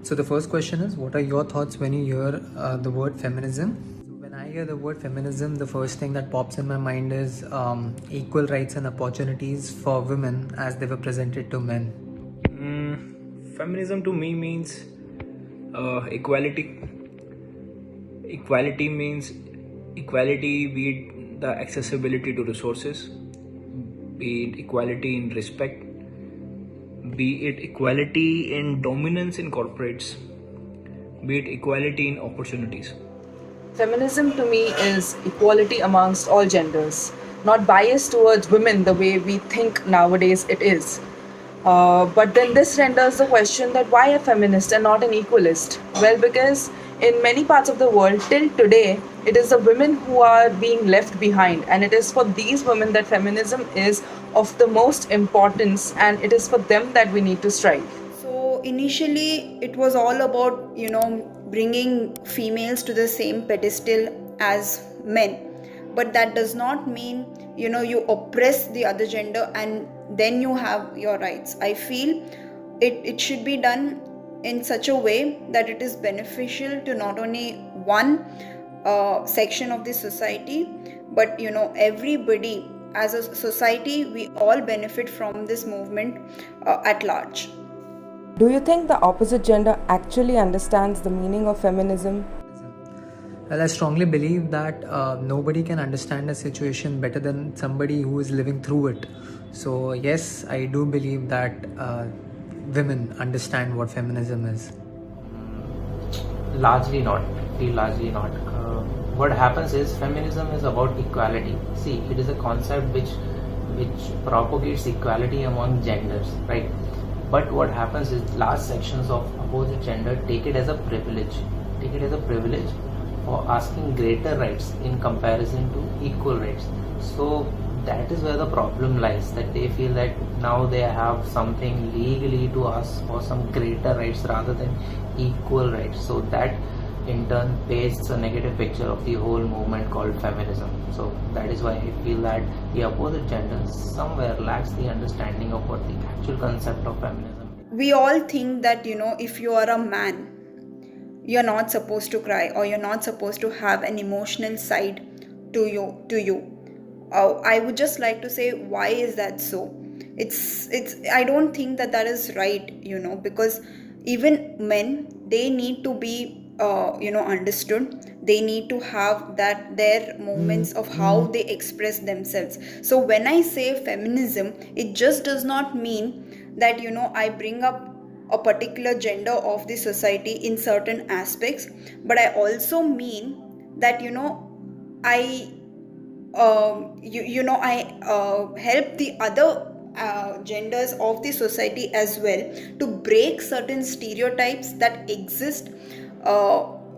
So the first question is, what are your thoughts when you hear the word feminism? So when I hear the word feminism, the first thing that pops in my mind is equal rights and opportunities for women as they were presented to men. Feminism to me means equality. Equality means equality, be it the accessibility to resources, be it equality in respect, be it equality in dominance in corporates, be it equality in opportunities. Feminism to me is equality amongst all genders, not bias towards women the way we think nowadays it is. But then this renders the question that why a feminist and not an equalist? Well, because in many parts of the world, till today, it is the women who are being left behind, and it is for these women that feminism is of the most importance, and it is for them that we need to strive. So initially, it was all about, bringing females to the same pedestal as men. But that does not mean, you oppress the other gender and then you have your rights. I feel it should be done in such a way that it is beneficial to not only one section of the society, but, everybody. As a society, we all benefit from this movement at large. Do you think the opposite gender actually understands the meaning of feminism? Well, I strongly believe that nobody can understand a situation better than somebody who is living through it. So yes, I do believe that women understand what feminism is. Largely not. Largely not. What happens is feminism is about equality. See, it is a concept which propagates equality among genders, right? But what happens is large sections of opposite gender take it as a privilege. Take it as a privilege for asking greater rights in comparison to equal rights. So that is where the problem lies, that they feel that now they have something legally to ask for some greater rights rather than equal rights. So that in turn pastes a negative picture of the whole movement called feminism. So that is why I feel that the opposite gender somewhere lacks the understanding of what the actual concept of feminism is. We all think that, if you are a man, you're not supposed to cry or you're not supposed to have an emotional side to you. I would just like to say, why is that so? It's I don't think that is right, because even men, they need to be understood. They need to have that their moments of how they express themselves. So when I say feminism, it just does not mean that I bring up a particular gender of the society in certain aspects, but I also mean that I help the other genders of the society as well to break certain stereotypes that exist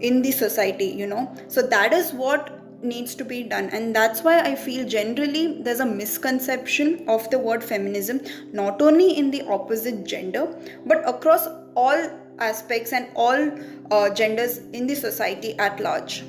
in the society. So that is what needs to be done, and that's why I feel generally there's a misconception of the word feminism, not only in the opposite gender but across all aspects and all genders in the society at large.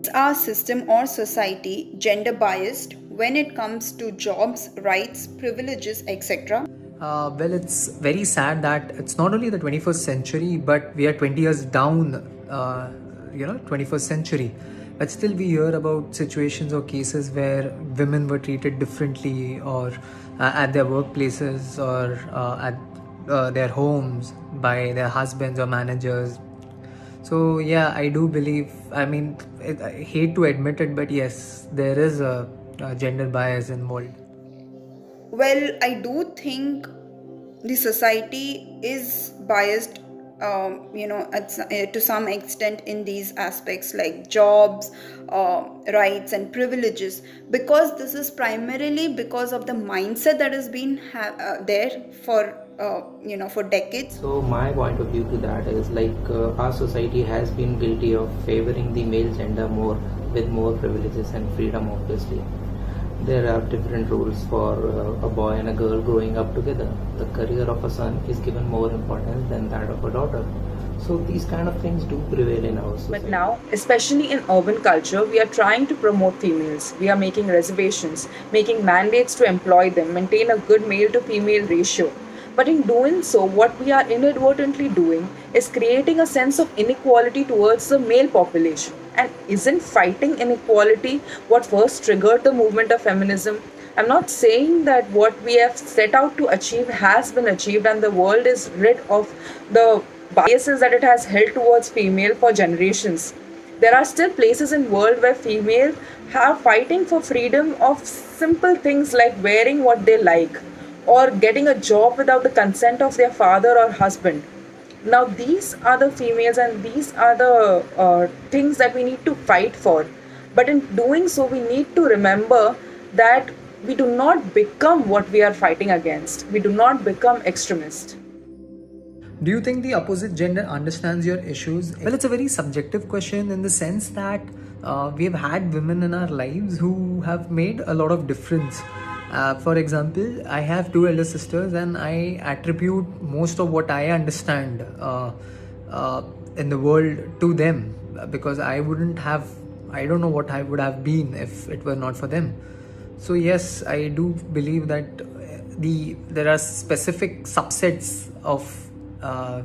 Is our system or society gender biased when it comes to jobs, rights, privileges, etc.? Well, it's very sad that it's not only the 21st century, but we are 20 years down, 21st century. But still we hear about situations or cases where women were treated differently, or at their workplaces, or at their homes by their husbands or managers. So yeah, I do believe, I hate to admit it, but yes, there is a gender bias involved. Well, I do think the society is biased, to some extent in these aspects like jobs, rights and privileges, because this is primarily because of the mindset that has been there for decades. So my point of view to that is our society has been guilty of favoring the male gender more, with more privileges and freedom, obviously. There are different rules for a boy and a girl growing up together. The career of a son is given more importance than that of a daughter. So these kind of things do prevail in our society. But now, especially in urban culture, we are trying to promote females. We are making reservations, making mandates to employ them, maintain a good male to female ratio. But in doing so, what we are inadvertently doing is creating a sense of inequality towards the male population. And isn't fighting inequality what first triggered the movement of feminism? I'm not saying that what we have set out to achieve has been achieved and the world is rid of the biases that it has held towards female for generations. There are still places in world where female are fighting for freedom of simple things like wearing what they like or getting a job without the consent of their father or husband. Now, these are the females and these are the things that we need to fight for. But in doing so, we need to remember that we do not become what we are fighting against. We do not become extremists. Do you think the opposite gender understands your issues? Well, it's a very subjective question in the sense that we have had women in our lives who have made a lot of difference. For example, I have two elder sisters and I attribute most of what I understand in the world to them, because I don't know what I would have been if it were not for them. So yes, I do believe that there are specific subsets of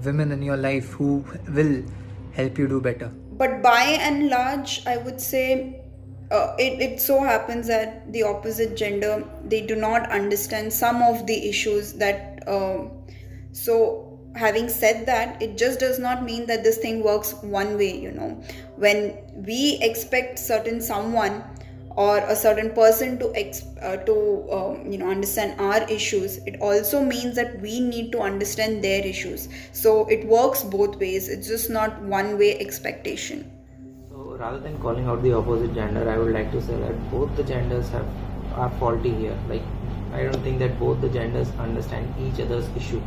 women in your life who will help you do better. But by and large, I would say it so happens that the opposite gender, they do not understand some of the issues that so having said that, it just does not mean that this thing works one way. When we expect certain someone or a certain person to understand our issues, it also means that we need to understand their issues. So it works both ways. It's just not one way expectation. So rather than calling out the opposite gender, I would like to say that both the genders are faulty here. Like, I don't think that both the genders understand each other's issue.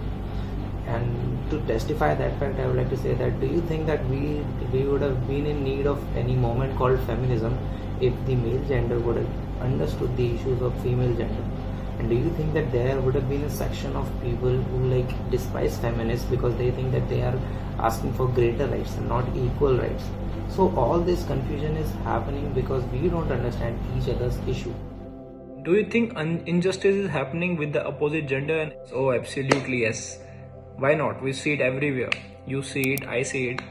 And to testify that fact, I would like to say that, do you think that we would have been in need of any moment called feminism if the male gender would have understood the issues of female gender? And do you think that there would have been a section of people who despise feminists because they think that they are asking for greater rights and not equal rights? So all this confusion is happening because we don't understand each other's issue. Do you think injustice is happening with the opposite gender? Oh, absolutely yes. Why not? We see it everywhere. You see it, I see it.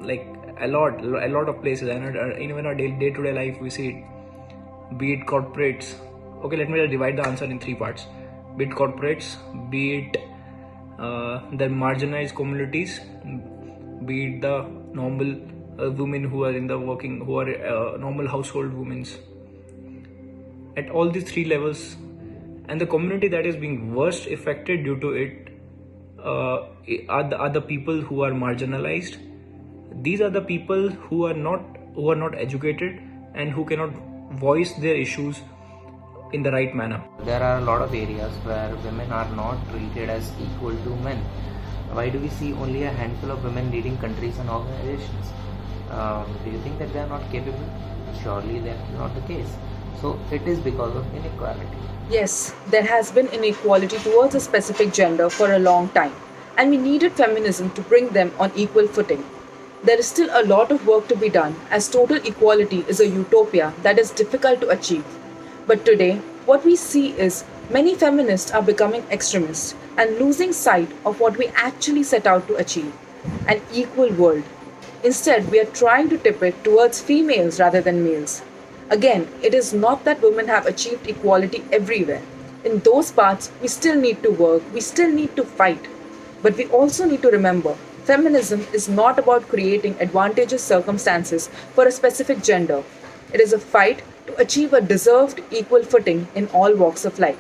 Like a lot of places, and even our day-to-day life we see it. Be it corporates. Okay, let me divide the answer in three parts. Be it corporates, be it the marginalized communities, be it the normal women who are in the working, who are normal household women. At all these three levels, and the community that is being worst affected due to it are the people who are marginalized. These are the people who are not educated and who cannot voice their issues in the right manner. There are a lot of areas where women are not treated as equal to men. Why do we see only a handful of women leading countries and organizations? Do you think that they are not capable? Surely that's not the case. So it is because of inequality. Yes, there has been inequality towards a specific gender for a long time, and we needed feminism to bring them on equal footing. There is still a lot of work to be done, as total equality is a utopia that is difficult to achieve. But today, what we see is many feminists are becoming extremists and losing sight of what we actually set out to achieve, an equal world. Instead, we are trying to tip it towards females rather than males. Again, it is not that women have achieved equality everywhere. In those parts, we still need to work, we still need to fight. But we also need to remember, feminism is not about creating advantageous circumstances for a specific gender. It is a fight to achieve a deserved equal footing in all walks of life.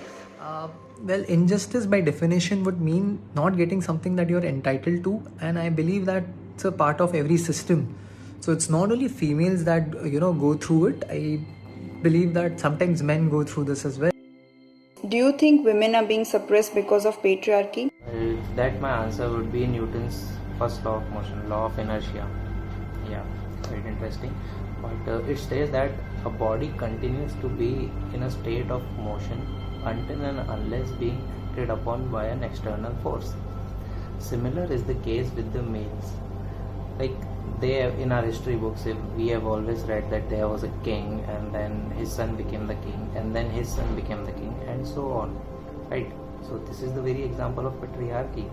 Well, injustice by definition would mean not getting something that you're entitled to, and I believe that it's a part of every system. So it's not only females that go through it. I believe that sometimes men go through this as well. Do you think women are being suppressed because of patriarchy? That my answer would be Newton's first law of motion, law of inertia. Yeah, very interesting. But it says that a body continues to be in a state of motion until and unless being acted upon by an external force. Similar is the case with the males. In our history books, we have always read that there was a king and then his son became the king and then his son became the king and so on, right? So this is the very example of patriarchy.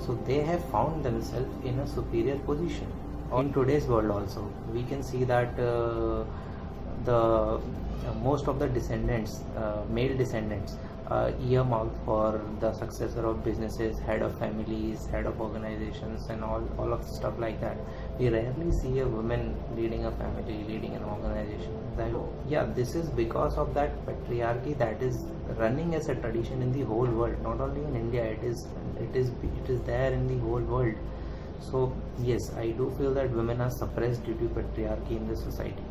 So they have found themselves in a superior position. In today's world also, we can see that the most of the descendants, male descendants, earmarked for the successor of businesses, head of families, head of organizations, and all of stuff like that. We rarely see a woman leading a family, leading an organization. Yeah, this is because of that patriarchy that is running as a tradition in the whole world, not only in India. It is there in the whole world. So yes, I do feel that women are suppressed due to patriarchy in the society.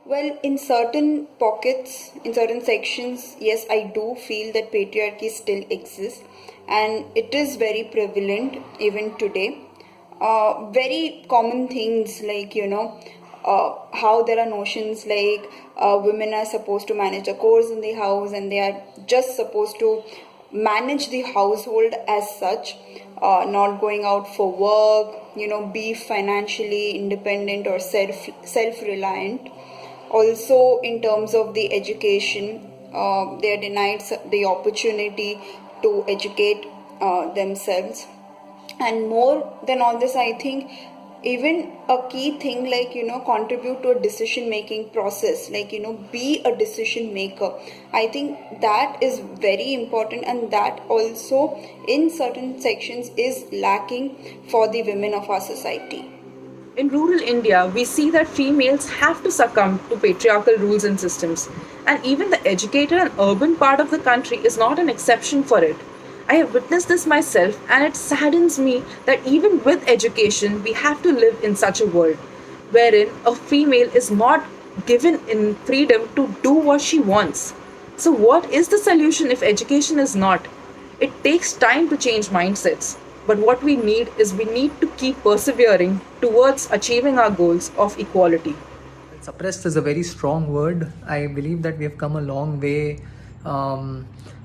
Well, in certain pockets, in certain sections, yes, I do feel that patriarchy still exists and it is very prevalent even today. Very common things like, how there are notions like women are supposed to manage the chores in the house and they are just supposed to manage the household as such, not going out for work, be financially independent or self-reliant. Also, in terms of the education, they are denied the opportunity to educate themselves. And more than all this, I think even a key thing like, contribute to a decision making process, like, be a decision maker. I think that is very important, and that also in certain sections is lacking for the women of our society. In rural India, we see that females have to succumb to patriarchal rules and systems. And even the educated and urban part of the country is not an exception for it. I have witnessed this myself, and it saddens me that even with education, we have to live in such a world wherein a female is not given in freedom to do what she wants. So, what is the solution if education is not? It takes time to change mindsets. But what we need to keep persevering towards achieving our goals of equality. Suppressed is a very strong word. I believe that we have come a long way,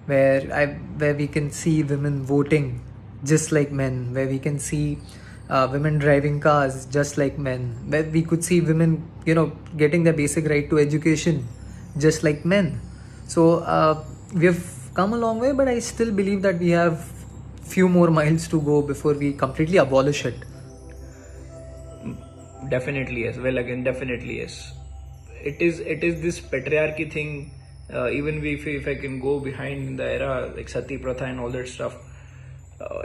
where we can see women voting just like men, where we can see women driving cars just like men, where we could see women, getting their basic right to education just like men. So we have come a long way, but I still believe that we have few more miles to go before we completely abolish it. Definitely yes. Well, again, definitely yes. It is this patriarchy thing. Even if I can go behind the era like Sati Pratha and all that stuff,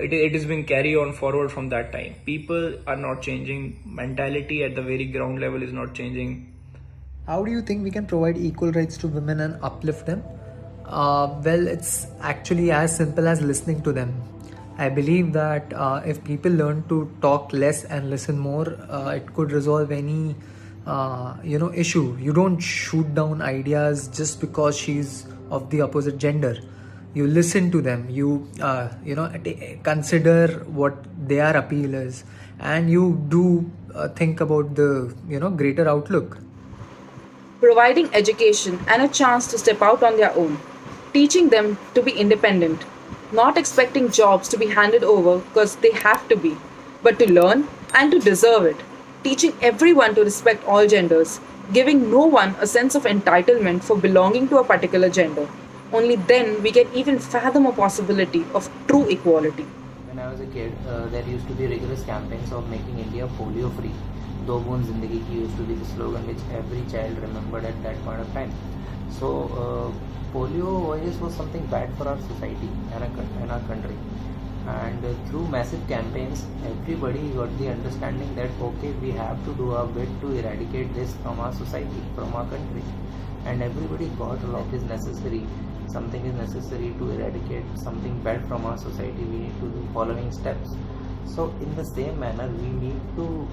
it is being carried on forward from that time. People are not changing. Mentality at the very ground level is not changing. How do you think we can provide equal rights to women and uplift them? Well, it's actually as simple as listening to them. I believe that if people learn to talk less and listen more, it could resolve any issue. You don't shoot down ideas just because she's of the opposite gender. You listen to them. You consider what their appeal is, and you do think about the greater outlook. Providing education and a chance to step out on their own, teaching them to be independent, not expecting jobs to be handed over because they have to be, but to learn and to deserve it, teaching everyone to respect all genders, giving no one a sense of entitlement for belonging to a particular gender. Only then we can even fathom a possibility of true equality. When I was a kid, there used to be rigorous campaigns of making India polio free. Do Boon Zindagi Ki used to be the slogan which every child remembered at that point of time. So polio virus was something bad for our society and our country, and through massive campaigns everybody got the understanding that okay, we have to do our bit to eradicate this from our society, from our country, and everybody got a lot is necessary. Something is necessary to eradicate something bad from our society. We need to do following steps. So in the same manner, we need to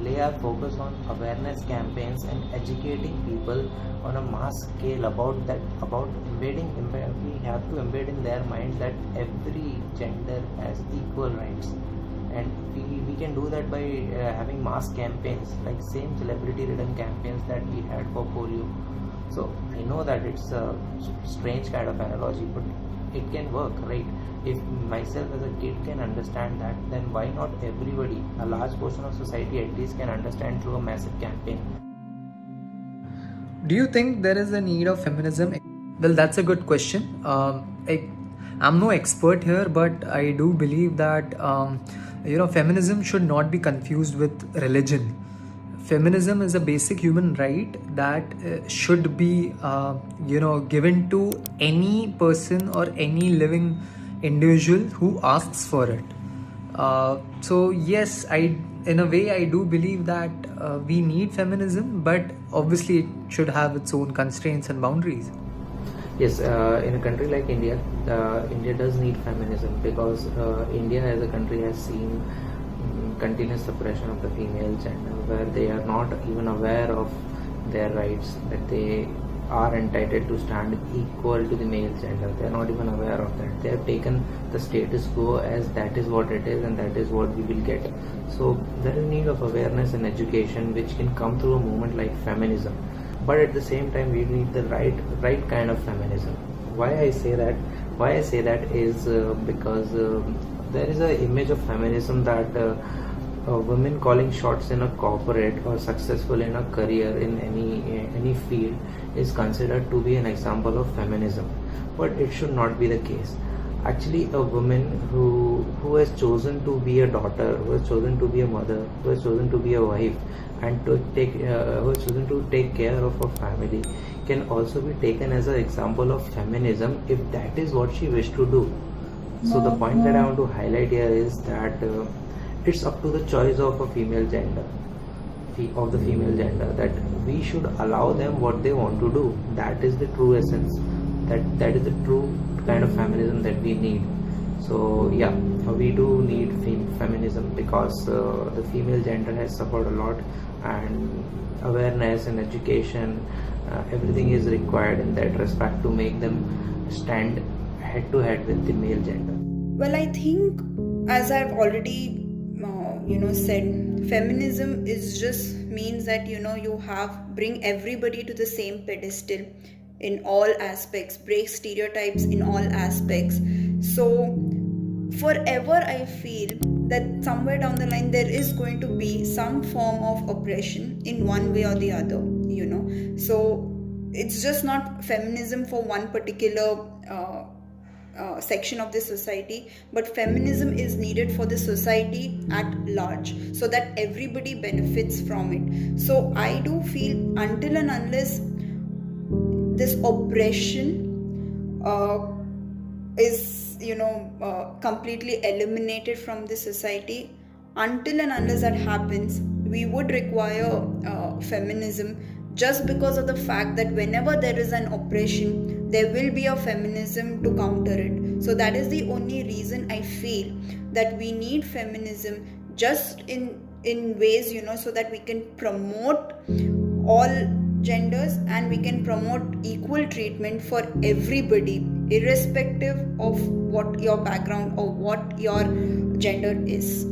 lay our focus on awareness campaigns and educating people on a mass scale about embedding. We have to embed in their mind that every gender has equal rights, and we can do that by having mass campaigns like same celebrity ridden campaigns that we had for polio. So I know that it's a strange kind of analogy, but it can work, right? If myself as a kid can understand that, then why not everybody, a large portion of society at least, can understand through a massive campaign? Do you think there is a need of feminism? Well, that's a good question. I'm no expert here, but I do believe that feminism should not be confused with religion. Feminism is a basic human right that should be given to any person or any living individual who asks for it. So yes, in a way I do believe that we need feminism, but obviously it should have its own constraints and boundaries. Yes, in a country like India, India does need feminism because India as a country has seen continuous suppression of the female gender, where they are not even aware of their rights, that they are entitled to stand equal to the male gender. They are not even aware of that. They have taken the status quo as that is what it is and that is what we will get. So there is need of awareness and education which can come through a movement like feminism. But at the same time, we need the right kind of feminism. Why I say that is because there is an image of feminism that women calling shots in a corporate or successful in a career in any field is considered to be an example of feminism, but it should not be the case. Actually, a woman who has chosen to be a daughter, who has chosen to be a mother, who has chosen to be a wife, and who has chosen to take care of her family, can also be taken as an example of feminism if that is what she wished to do. So the point that I want to highlight here is that it's up to the choice of a female gender, that we should allow them what they want to do. That is the true essence. That is the true kind of feminism that we need. So yeah, we do need feminism because the female gender has suffered a lot, and awareness and education, everything is required in that respect to make them stand head to head with the male gender. Well, I think, as I've already said, feminism is just means that you bring everybody to the same pedestal in all aspects, break stereotypes in all aspects. So forever I feel that somewhere down the line there is going to be some form of oppression in one way or the other, so it's just not feminism for one particular section of the society, but feminism is needed for the society at large so that everybody benefits from it. So I do feel until and unless this oppression is completely eliminated from the society, until and unless that happens, we would require feminism, just because of the fact that whenever there is an oppression, there will be a feminism to counter it. So that is the only reason I feel that we need feminism, just in ways so that we can promote all genders and we can promote equal treatment for everybody, irrespective of what your background or what your gender is.